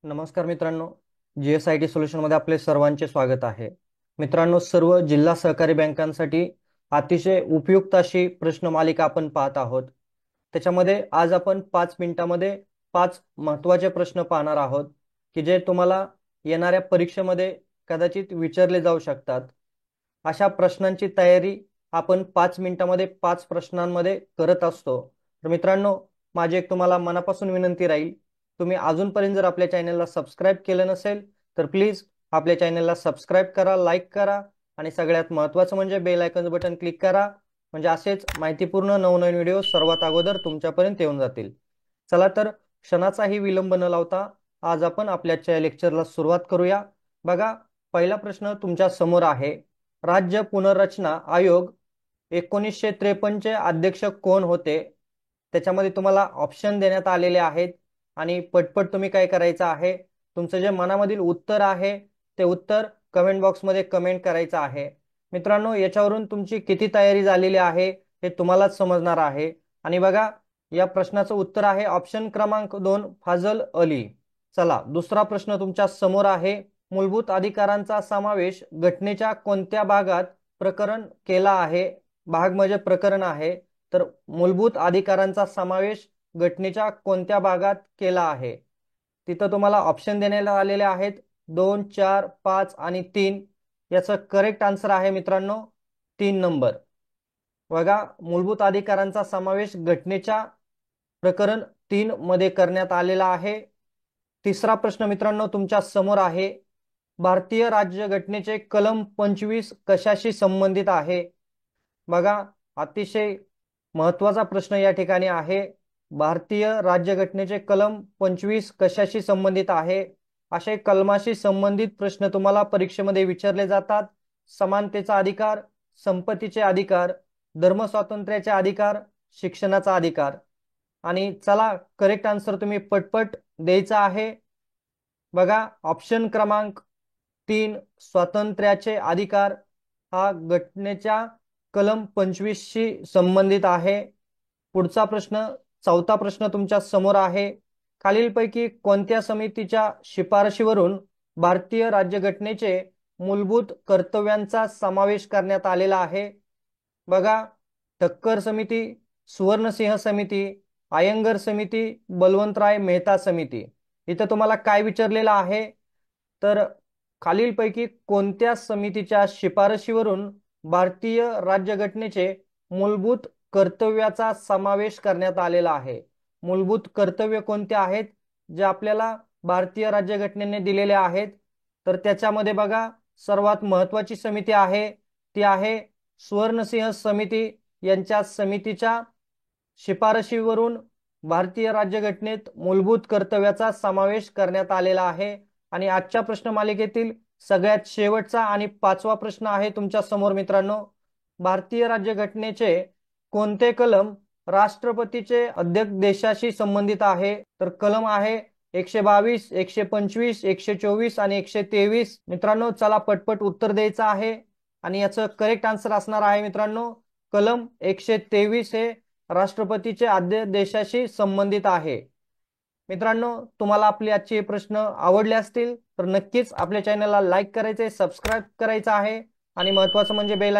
नमस्कार मित्रांनो, GSIT सोल्युशनमध्ये आपले सर्वांचे स्वागत आहे. मित्रांनो, सर्व जिल्हा सहकारी बँकांसाठी अतिशय उपयुक्त अशी प्रश्नमालिका आपण पाहत आहोत. त्याच्यामध्ये आज आपण 5 मिनिटांमध्ये 5 महत्त्वाचे प्रश्न पाहणार आहोत की जे तुम्हाला येणाऱ्या परीक्षेमध्ये कदाचित विचारले जाऊ शकतात. अशा प्रश्नांची तयारी आपण 5 मिनिटांमध्ये 5 प्रश्नांमध्ये करत असतो. तर मित्रांनो, माझी एक तुम्हाला मनापासून विनंती राहील, तुम्ही अजूनपर्यंत जर आपल्या चॅनलला सबस्क्राईब केलं नसेल तर प्लीज आपल्या चॅनलला सबस्क्राईब करा, लाईक करा आणि सगळ्यात महत्त्वाचं म्हणजे बेल आयकॉन बटन क्लिक करा, म्हणजे असेच माहितीपूर्ण नवनवीन व्हिडिओ सर्वात अगोदर तुमच्यापर्यंत येऊन जातील. चला तर क्षणाचाही विलंब न लावता आज आपण आपल्या लेक्चरला सुरुवात करूया. बघा, पहिला प्रश्न तुमच्या समोर आहे. राज्य पुनर्रचना आयोग 1953 चे अध्यक्ष कोण होते? त्याच्यामध्ये तुम्हाला ऑप्शन देण्यात आलेले आहेत आणि पटपट तुम्ही काय करायचं आहे, तुमचं जे मनामधील उत्तर आहे ते उत्तर कमेंट बॉक्समध्ये कमेंट करायचं आहे. मित्रांनो, याच्यावरून तुमची किती तयारी झालेली आहे हे तुम्हालाच समजणार आहे. आणि बघा, या प्रश्नाचं उत्तर आहे ऑप्शन क्रमांक 2, फाजल अली. चला, दुसरा प्रश्न तुमच्या समोर आहे. मूलभूत अधिकारांचा समावेश घटनेच्या कोणत्या भागात प्रकरण केला आहे? भाग म्हणजे प्रकरण आहे. तर मूलभूत अधिकारांचा समावेश घटनेच्या कोणत्या भागात केला आहे? तिथं तुम्हाला ऑप्शन देण्यात आलेले आहेत 2, 4, 5 आणि 3. याचं करेक्ट आन्सर आहे मित्रांनो 3 नंबर. बघा, मूलभूत अधिकारांचा समावेश घटनेच्या प्रकरण 3 मध्ये करण्यात आलेला आहे. तिसरा प्रश्न मित्रांनो तुमच्या समोर आहे. भारतीय राज्यघटनेचे कलम 25 कशाशी संबंधित आहे? बघा, अतिशय महत्वाचा प्रश्न या ठिकाणी आहे. भारतीय राज्यघटनेचे कलम 25 कशाशी संबंधित आहे? असे कलमाशी संबंधित प्रश्न तुम्हाला परीक्षेमध्ये विचारले जातात. समानतेचा अधिकार, संपत्तीचे अधिकार, धर्मस्वातंत्र्याचे अधिकार, शिक्षणाचा अधिकार. आणि चला, करेक्ट आन्सर तुम्ही पटपट द्यायचा आहे. बघा, ऑप्शन क्रमांक 3, स्वातंत्र्याचे अधिकार हा घटनेच्या कलम 25 शी संबंधित आहे. पुढचा प्रश्न, चौथा प्रश्न तुमच्या समोर आहे. खालीलपैकी कोणत्या समितीच्या शिफारशीवरून भारतीय राज्यघटनेचे मूलभूत कर्तव्यांचा समावेश करण्यात आलेला आहे? बघा, ठक्कर समिती, सुवर्णसिंह समिती, अय्यंगार समिती, बलवंतराय मेहता समिती. इथं तुम्हाला काय विचारलेलं आहे, तर खालीलपैकी कोणत्या समितीच्या शिफारशीवरून भारतीय राज्यघटनेचे मूलभूत कर्तव्याचा समावेश करण्यात आलेला आहे? मूलभूत कर्तव्य कोणते आहेत जे आपल्याला भारतीय राज्यघटनेने दिलेले आहेत? तर त्याच्यामध्ये बघा, सर्वात महत्वाची समिती आहे ती आहे सुवर्णसिंह समिती. यांच्या समितीच्या शिफारशीवरून भारतीय राज्यघटनेत मूलभूत कर्तव्याचा समावेश करण्यात आलेला आहे. आणि आजच्या प्रश्नमालिकेतील सगळ्यात शेवटचा आणि 5वा प्रश्न आहे तुमच्या समोर मित्रांनो. भारतीय राज्यघटनेचे कोणते कलम राष्ट्रपतीचे अध्यक्षदेशाशी संबंधित आहे? तर कलम आहे 122, 125, 124 आणि 123. मित्रांनो, चला पटपट उत्तर द्यायचं आहे आणि याचं करेक्ट आन्सर असणार आहे मित्रांनो कलम 123 हे राष्ट्रपतीचे अध्यक्षदेशाशी संबंधित आहे. मित्रांनो, तुम्हाला आपले आजचे प्रश्न आवडले असतील तर नक्कीच आपल्या चॅनलला लाईक करायचे, सबस्क्राईब करायचं आहे आणि महत्त्वाचं म्हणजे बेल